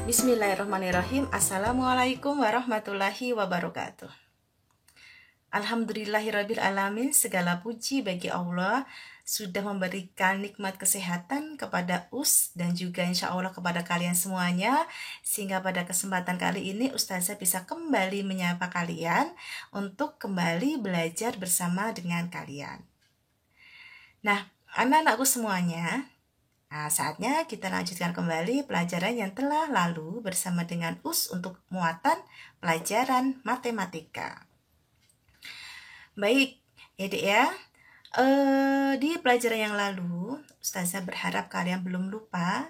Bismillahirrahmanirrahim. Assalamualaikum warahmatullahi wabarakatuh. Alhamdulillahirabbil alamin. Segala puji bagi Allah sudah memberikan nikmat kesehatan kepada Us dan juga insya Allah kepada kalian semuanya, sehingga pada kesempatan kali ini Ustazah bisa kembali menyapa kalian untuk kembali belajar bersama dengan kalian. Nah, anak-anakku semuanya, saatnya kita lanjutkan kembali pelajaran yang telah lalu bersama dengan Us untuk muatan pelajaran matematika. Baik, ya Dek ya. Di pelajaran yang lalu, Ustazah berharap kalian belum lupa.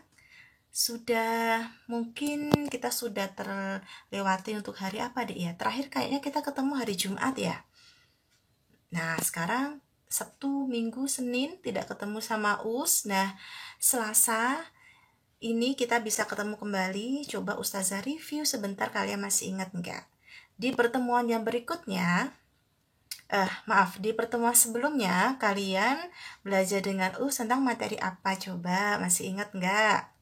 Mungkin kita sudah terlewati untuk hari apa Dek ya? Terakhir kayaknya kita ketemu hari Jumat ya. Nah, sekarang Sabtu, Minggu, Senin tidak ketemu sama Us. Nah, Selasa ini kita bisa ketemu kembali. Coba Ustazah review sebentar, kalian masih ingat enggak? Di pertemuan yang berikutnya, di pertemuan sebelumnya kalian belajar dengan Us tentang materi apa? Coba masih ingat enggak?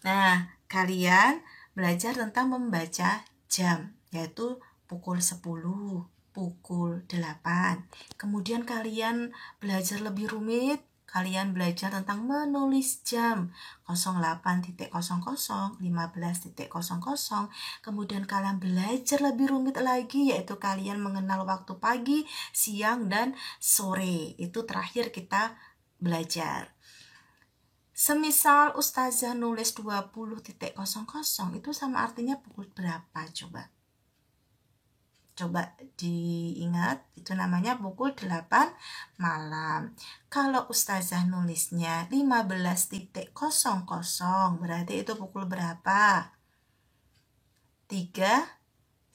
Nah, kalian belajar tentang membaca jam, yaitu pukul 10, pukul 8. Kemudian kalian belajar lebih rumit, kalian belajar tentang menulis jam 08.00, 15.00. Kemudian kalian belajar lebih rumit lagi, yaitu kalian mengenal waktu pagi, siang, dan sore. Itu terakhir kita belajar. Semisal Ustazah nulis 20.00 itu sama artinya pukul berapa coba? Coba diingat, itu namanya pukul 8 malam. Kalau Ustazah nulisnya 15.00 berarti itu pukul berapa? 3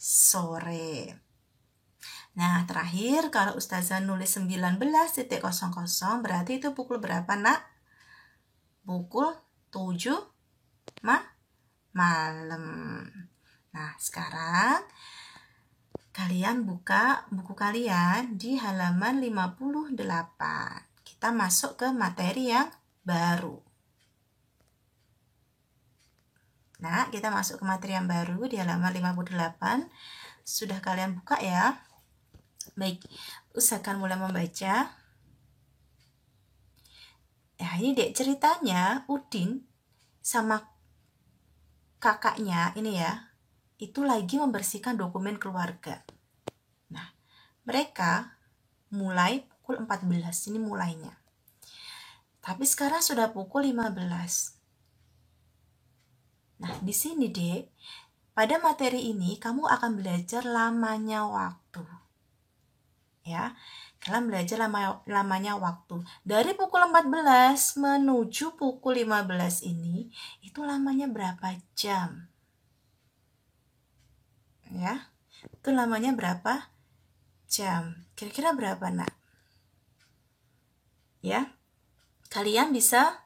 sore. Nah, terakhir kalau Ustazah nulis 19.00 berarti itu pukul berapa, Nak? Pukul 7 malam. Nah, sekarang kalian buka buku kalian di halaman 58. Kita masuk ke materi yang baru. Nah, kita masuk ke materi yang baru di halaman 58. Sudah kalian buka ya? Baik, usahakan mulai membaca. Nah, ini Dek, ceritanya Udin sama kakaknya ini ya, itu lagi membersihkan dokumen keluarga. Nah, mereka mulai pukul 14, ini mulainya. Tapi sekarang sudah pukul 15. Nah, di sini Dek, pada materi ini kamu akan belajar lamanya waktu. Ya, kalian belajar lamanya waktu. Dari pukul 14 menuju pukul 15 ini, itu lamanya berapa jam? Ya, itu lamanya berapa jam? Kira-kira berapa, Nak? Ya, kalian bisa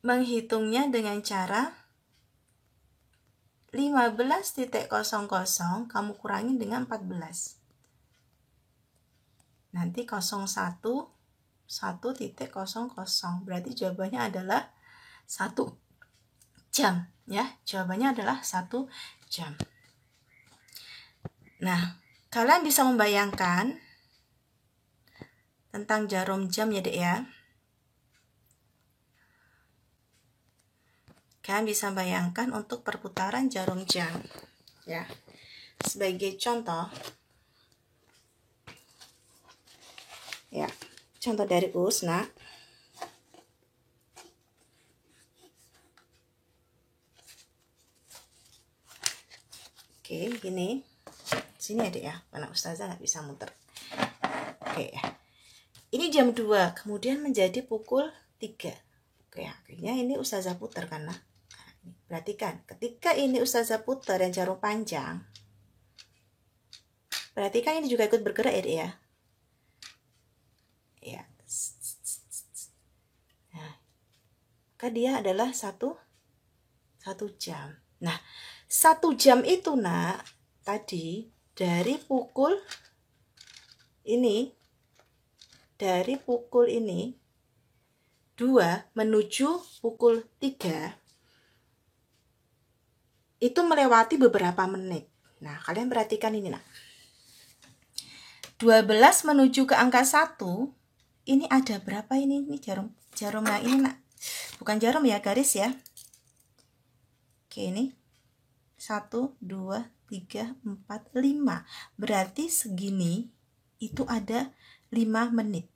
menghitungnya dengan cara 15.00 kamu kurangi dengan 14. Nanti 1.00 berarti jawabannya adalah 1 jam ya. Jawabannya adalah 1 jam. Nah, kalian bisa membayangkan tentang jarum jam ya Dek ya. Kalian bisa bayangkan untuk perputaran jarum jam ya. Sebagai contoh ya, contoh dari Us, Nak. Oke, gini. Sini Adik ya, karena Ustazah nggak bisa muter. Oke ya. Ini jam 2, kemudian menjadi pukul 3. Oke, akhirnya ini Ustazah putar kan, Nak. Perhatikan, ketika ini Ustazah putar yang jarum panjang, perhatikan ini juga ikut bergerak ya Adik ya. Ya. Nah, maka dia adalah satu jam. Nah, 1 jam itu Nak, tadi dari pukul ini 2 menuju pukul 3 itu melewati beberapa menit. Nah, kalian perhatikan ini nak. 12 menuju ke angka 1, ini ada berapa ini? Ini jarumnya ini nak. Bukan jarum ya, garis ya. Oke, ini 1, 2, 3, 4, 5. Berarti segini itu ada 5 menit.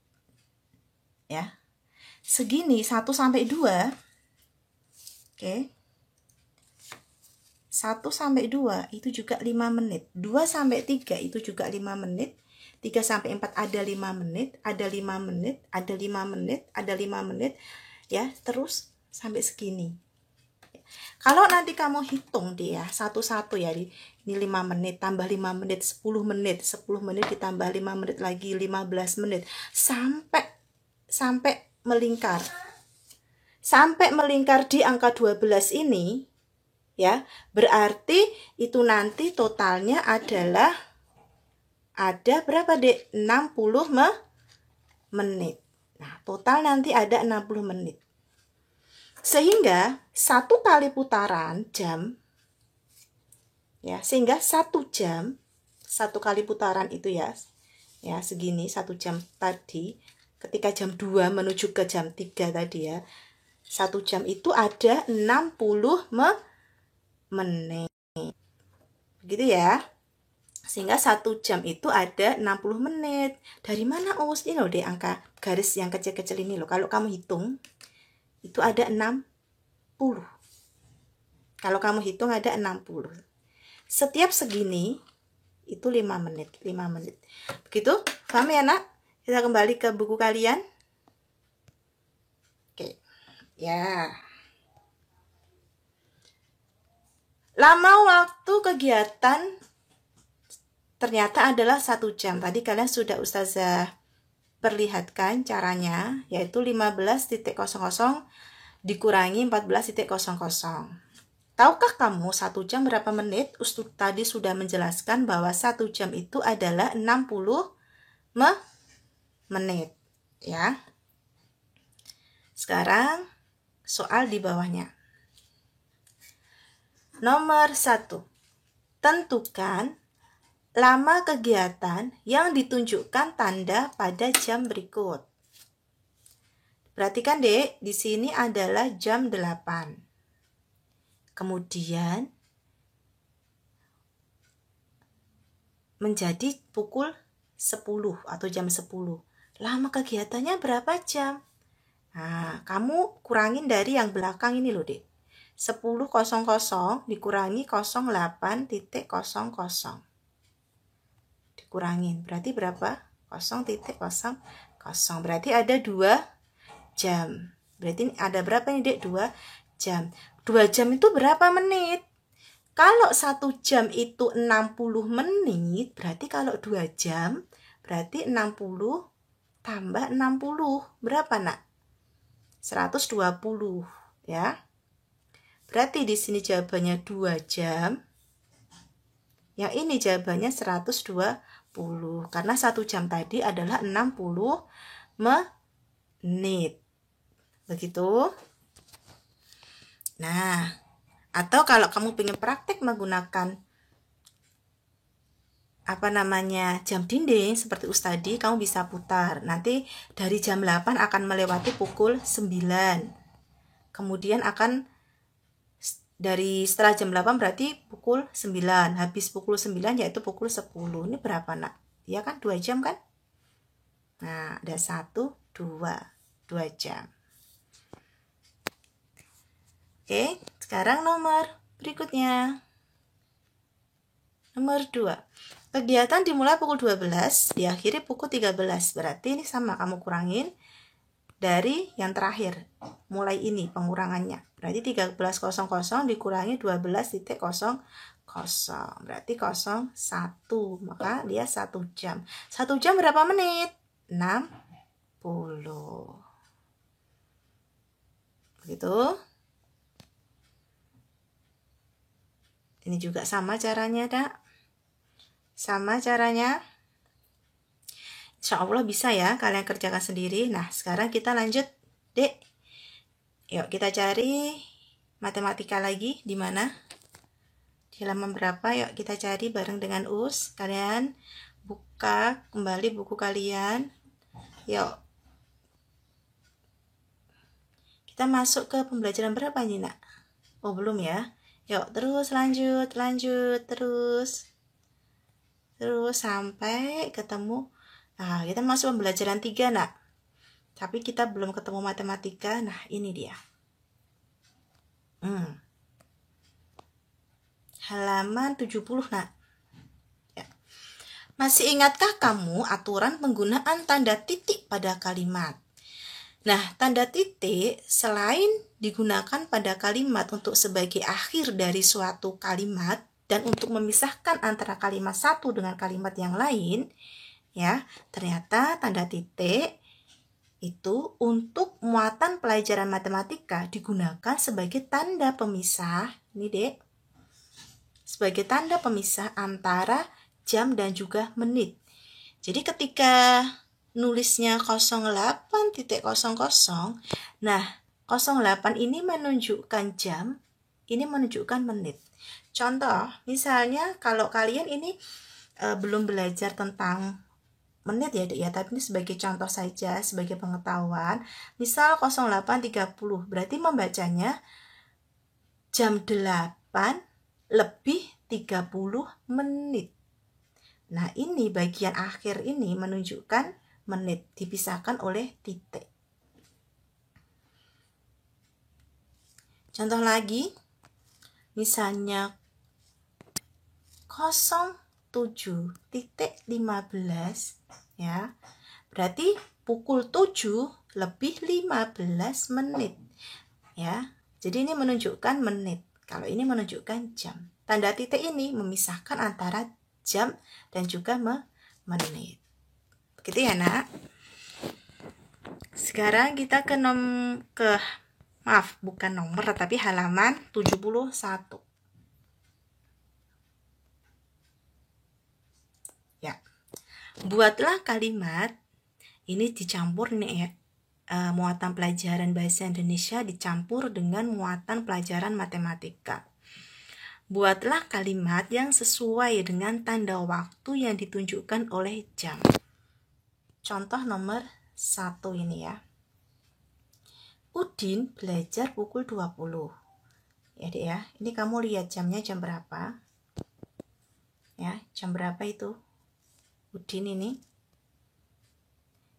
Ya. Segini 1 sampai 2. Oke. 1 sampai 2 itu juga 5 menit. 2 sampai 3 itu juga 5 menit. 3 sampai 4 ada 5 menit, ada 5 menit, ada 5 menit, ada 5 menit. Ya, terus sampai segini. Kalau nanti kamu hitung dia satu-satu ya, ini 5 menit tambah 5 menit, 10 menit, 10 menit ditambah 5 menit lagi, 15 menit, sampai melingkar. Sampai melingkar di angka 12 ini, ya, berarti itu nanti totalnya adalah ada berapa, Dek? 60 menit. Nah, total nanti ada 60 menit. Sehingga satu kali putaran jam, ya, sehingga 1 jam, satu kali putaran itu ya segini, 1 jam tadi, ketika jam 2 menuju ke jam 3 tadi ya, 1 jam itu ada 60 menit. Begitu ya. Sehingga 1 jam itu ada 60 menit. Dari mana, Us? Ini loh deh angka garis yang kecil-kecil ini loh. Kalau kamu hitung, itu ada 60. Kalau kamu hitung ada 60. Setiap segini, itu 5 menit. 5 menit. Begitu? Paham ya, nak? Kita kembali ke buku kalian. Oke. Ya. Lama waktu kegiatan ternyata adalah 1 jam. Tadi kalian sudah Ustazah perlihatkan caranya, yaitu 15.00 dikurangi 14.00. Tahukah kamu 1 jam berapa menit? Ustaz tadi sudah menjelaskan bahwa 1 jam itu adalah 60 menit. Ya. Sekarang soal di bawahnya. Nomor 1. Tentukan lama kegiatan yang ditunjukkan tanda pada jam berikut. Perhatikan, Dek, di sini adalah jam 8. Kemudian menjadi pukul 10 atau jam 10. Lama kegiatannya berapa jam? Nah, kamu kurangin dari yang belakang ini loh, Dek. 10.00 dikurangi 08.00. Kurangin, berarti berapa? 0.00. Berarti ada 2 jam. Berarti ada berapa nih, Dek? 2 jam. 2 jam itu berapa menit? Kalau 1 jam itu 60 menit, berarti kalau 2 jam berarti 60 tambah 60. Berapa, Nak? 120, ya. Berarti di sini jawabannya 2 jam. Yang ini jawabannya 120. Karena 1 jam tadi adalah 60 menit. Begitu. Nah, atau kalau kamu pengen praktek menggunakan jam dinding seperti Ustadi, kamu bisa putar. Nanti dari jam 8 akan melewati pukul 9. Kemudian akan dari setelah jam 8 berarti pukul 9. Habis pukul 9 yaitu pukul 10. Ini berapa, Nak? Ya kan 2 jam kan? Nah, ada 1, 2 jam. Oke, sekarang nomor berikutnya. Nomor 2. Kegiatan dimulai pukul 12, diakhiri pukul 13. Berarti ini sama, kamu kurangin dari yang terakhir. Mulai ini pengurangannya. Berarti 13.00 dikurangi 12.00. Berarti 01. Maka dia 1 jam. 1 jam berapa menit? 60. Begitu. Ini juga sama caranya, Dak. Sama caranya. Insya Allah bisa ya kalian kerjakan sendiri. Nah, sekarang kita lanjut, Dek. Yuk kita cari matematika lagi di mana? Di halaman berapa? Yuk kita cari bareng dengan Us. Kalian buka kembali buku kalian. Yuk. Kita masuk ke pembelajaran berapa ini, Nak? Oh, belum ya? Yuk, terus lanjut, terus sampai ketemu. Nah, kita masuk pembelajaran 3, Nak. Tapi kita belum ketemu matematika. Nah, ini dia. Halaman 70, Nak. Ya. Masih ingatkah kamu aturan penggunaan tanda titik pada kalimat? Nah, tanda titik selain digunakan pada kalimat untuk sebagai akhir dari suatu kalimat dan untuk memisahkan antara kalimat satu dengan kalimat yang lain, ya, ternyata tanda titik itu untuk muatan pelajaran matematika digunakan sebagai tanda pemisah. Ini, Dek. Sebagai tanda pemisah antara jam dan juga menit. Jadi ketika nulisnya 08.00, nah 08 ini menunjukkan jam, ini menunjukkan menit. Contoh, misalnya kalau kalian ini belum belajar tentang menit ya, tapi ini sebagai contoh saja, sebagai pengetahuan. Misal 08.30, berarti membacanya jam 8 lebih 30 menit. Nah, ini bagian akhir ini menunjukkan menit, dipisahkan oleh titik. Contoh lagi, misalnya 07.15, ya, berarti pukul 7 lebih 15 menit. Ya, jadi ini menunjukkan menit. Kalau ini menunjukkan jam. Tanda titik ini memisahkan antara jam dan juga menit. Begitu ya, Nak? Sekarang kita bukan nomor tapi halaman 71. Ya. Buatlah kalimat ini dicampur nih ya. Muatan pelajaran bahasa Indonesia dicampur dengan muatan pelajaran matematika. Buatlah kalimat yang sesuai dengan tanda waktu yang ditunjukkan oleh jam. Contoh nomor 1 ini ya. Udin belajar pukul 20. Ya, Dek ya. Ini kamu lihat jamnya jam berapa? Ya, jam berapa itu? Udin ini.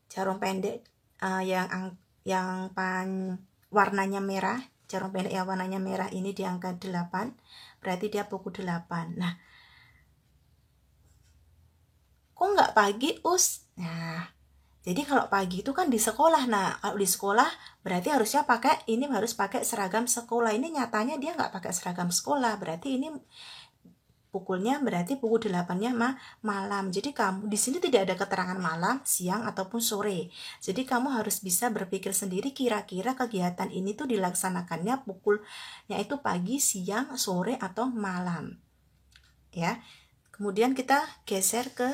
Jarum pendek warnanya merah, jarum pendek yang warnanya merah ini di angka 8, berarti dia pukul 8. Nah, kok nggak pagi, Us? Nah, jadi kalau pagi itu kan di sekolah. Nah, kalau di sekolah berarti harusnya harus pakai seragam sekolah. Ini nyatanya dia nggak pakai seragam sekolah, berarti ini pukulnya berarti pukul 8-nya malam. Jadi kamu di sini tidak ada keterangan malam, siang ataupun sore. Jadi kamu harus bisa berpikir sendiri kira-kira kegiatan ini tuh dilaksanakannya pukulnya itu pagi, siang, sore atau malam. Ya. Kemudian kita geser ke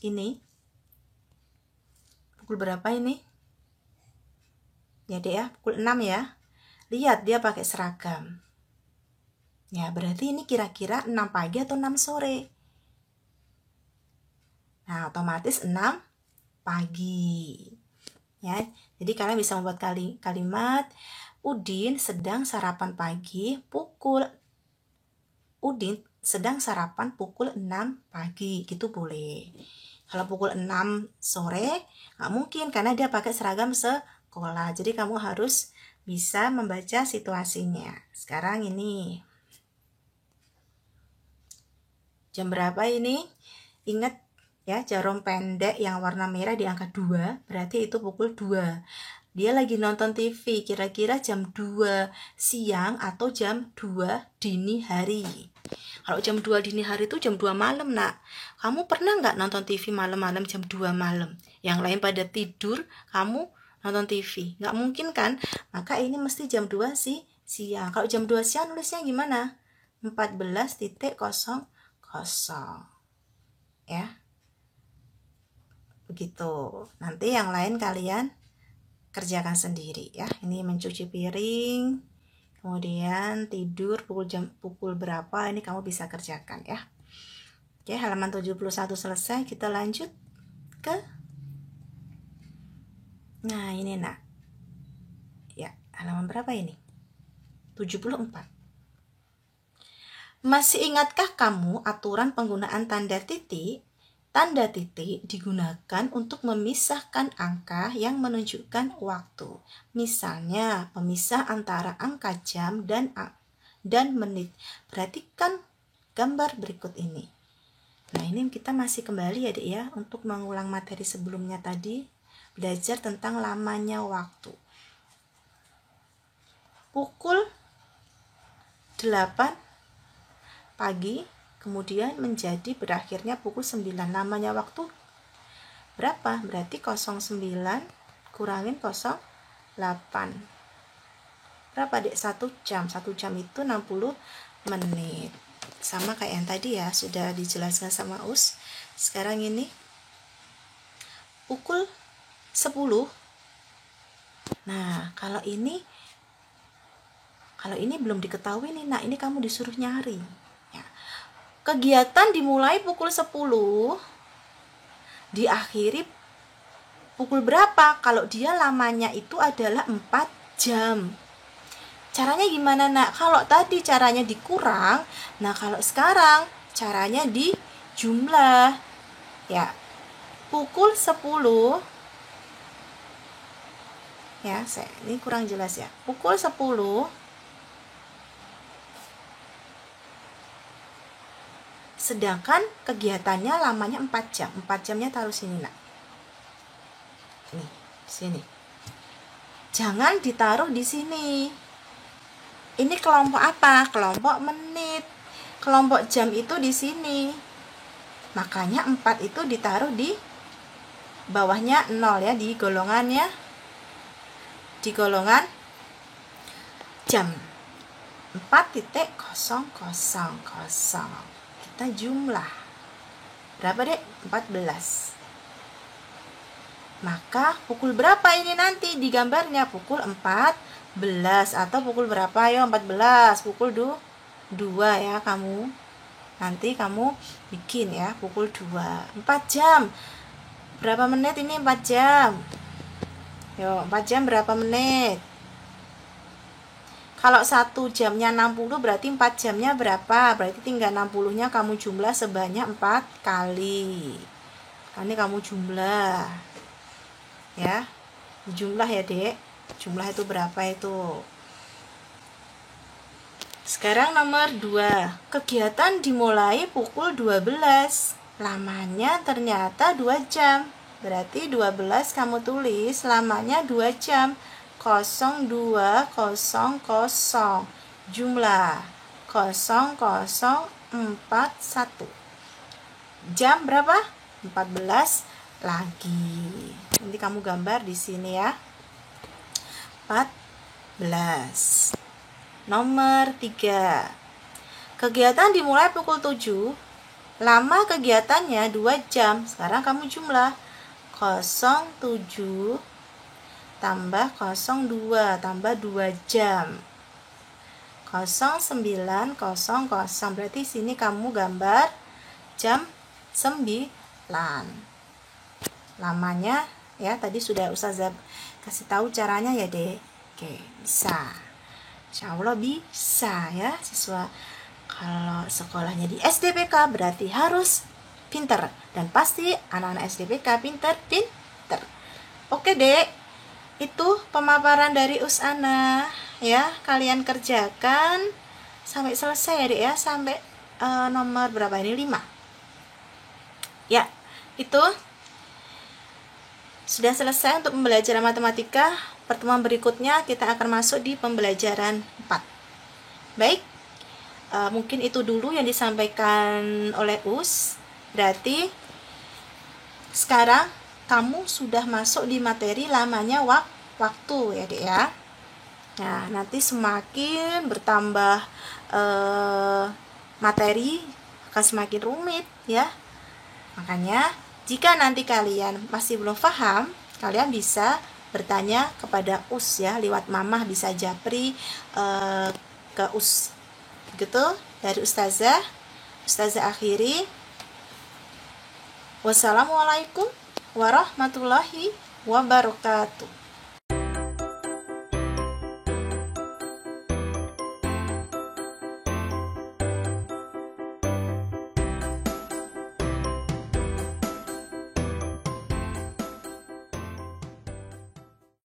ini. Pukul berapa ini? Ya, Dek ya, pukul 6 ya. Lihat dia pakai seragam. Ya, berarti ini kira-kira 6 pagi atau 6 sore. Nah, otomatis 6 pagi. Ya, jadi kalian bisa membuat kalimat Udin sedang sarapan pukul 6 pagi, gitu boleh. Kalau pukul 6 sore nggak mungkin karena dia pakai seragam sekolah. Jadi kamu harus bisa membaca situasinya. Sekarang ini jam berapa ini? Ingat ya, jarum pendek yang warna merah di angka 2, berarti itu pukul 2. Dia lagi nonton TV, kira-kira jam 2 siang atau jam 2 dini hari. Kalau jam 2 dini hari itu jam 2 malam, Nak. Kamu pernah nggak nonton TV malam-malam jam 2 malam? Yang lain pada tidur, kamu nonton TV. Nggak mungkin kan? Maka ini mesti jam 2 siang. Kalau jam 2 siang nulisnya gimana? 14.00. Ya. Begitu. Nanti yang lain kalian kerjakan sendiri ya. Ini mencuci piring, kemudian tidur pukul berapa, ini kamu bisa kerjakan ya. Oke, halaman 71 selesai, kita lanjut ke ini nak. Ya, halaman berapa ini? 74. Masih ingatkah kamu aturan penggunaan tanda titik? Tanda titik digunakan untuk memisahkan angka yang menunjukkan waktu. Misalnya, pemisah antara angka jam dan menit. Perhatikan gambar berikut ini. Nah, ini kita masih kembali ya, Dek ya, untuk mengulang materi sebelumnya tadi, belajar tentang lamanya waktu. Pukul 8 pagi, kemudian menjadi berakhirnya pukul 9. Lamanya waktu berapa? Berarti 09 kurangin 08. Berapa, Dek? 1 jam. 1 jam itu 60 menit. Sama kayak yang tadi ya, sudah dijelaskan sama Us. Sekarang ini pukul 10. Nah, kalau ini belum diketahui nih, nah ini kamu disuruh nyari. Ya. Kegiatan dimulai pukul 10, diakhiri pukul berapa? Kalau dia lamanya itu adalah 4 jam. Caranya gimana, nak? Kalau tadi caranya dikurang, nah kalau sekarang caranya dijumlah. Ya. Pukul 10. Ya, ini kurang jelas ya. Pukul 10 sedangkan kegiatannya lamanya 4 jam. 4 jamnya taruh sini, nak. Nih, sini. Jangan ditaruh di sini. Ini kelompok apa? Kelompok menit. Kelompok jam itu di sini. Makanya 4 itu ditaruh di bawahnya 0 ya, di golongannya. Di golongan jam. 4.000. Kita jumlah. Berapa, Dek? 14. Maka pukul berapa ini nanti di gambarnya? Pukul 14 atau pukul berapa? Ayo, 14. Pukul 2 ya kamu. Nanti kamu bikin ya, pukul 2. 4 jam. Berapa menit ini 4 jam? Yo, 4 jam berapa menit? Kalau 1 jamnya 60 berarti 4 jamnya berapa? Berarti tinggal 60-nya kamu jumlah sebanyak 4 kali. Ini kamu jumlah. Ya. Jumlah ya, Dek. Jumlah itu berapa itu? Sekarang nomor 2. Kegiatan dimulai pukul 12. Lamanya ternyata 2 jam. Berarti 12 kamu tulis lamanya 2 jam. 0200. Jumlah 0041. Jam berapa? 14 lagi. Nanti kamu gambar di sini ya. 14. Nomor 3. Kegiatan dimulai pukul 7. Lama kegiatannya 2 jam. Sekarang kamu jumlah 07 tambah 02 tambah 2 jam. 0900. Berarti sini kamu gambar jam 9. Lamanya ya tadi sudah Ustazah kasih tahu caranya ya, Dek. Oke, bisa. Insya Allah bisa ya siswa. Kalau sekolahnya di SDPK berarti harus pinter. Dan pasti anak-anak SDPK pinter. Oke, Dek. Itu pemaparan dari Usana ya. Kalian kerjakan sampai selesai ya, Dek ya. Sampai nomor berapa ini? 5. Ya, itu sudah selesai untuk pembelajaran matematika. Pertemuan berikutnya kita akan masuk di pembelajaran 4. Baik, mungkin itu dulu yang disampaikan oleh Us. Berarti sekarang kamu sudah masuk di materi lamanya waktu ya, Dek ya. Nah, nanti semakin bertambah materi akan semakin rumit ya. Makanya jika nanti kalian masih belum paham, kalian bisa bertanya kepada Us ya, lewat mamah bisa japri ke Us gitu. Dari Ustazah akhiri, wassalamualaikum warahmatullahi wabarakatuh.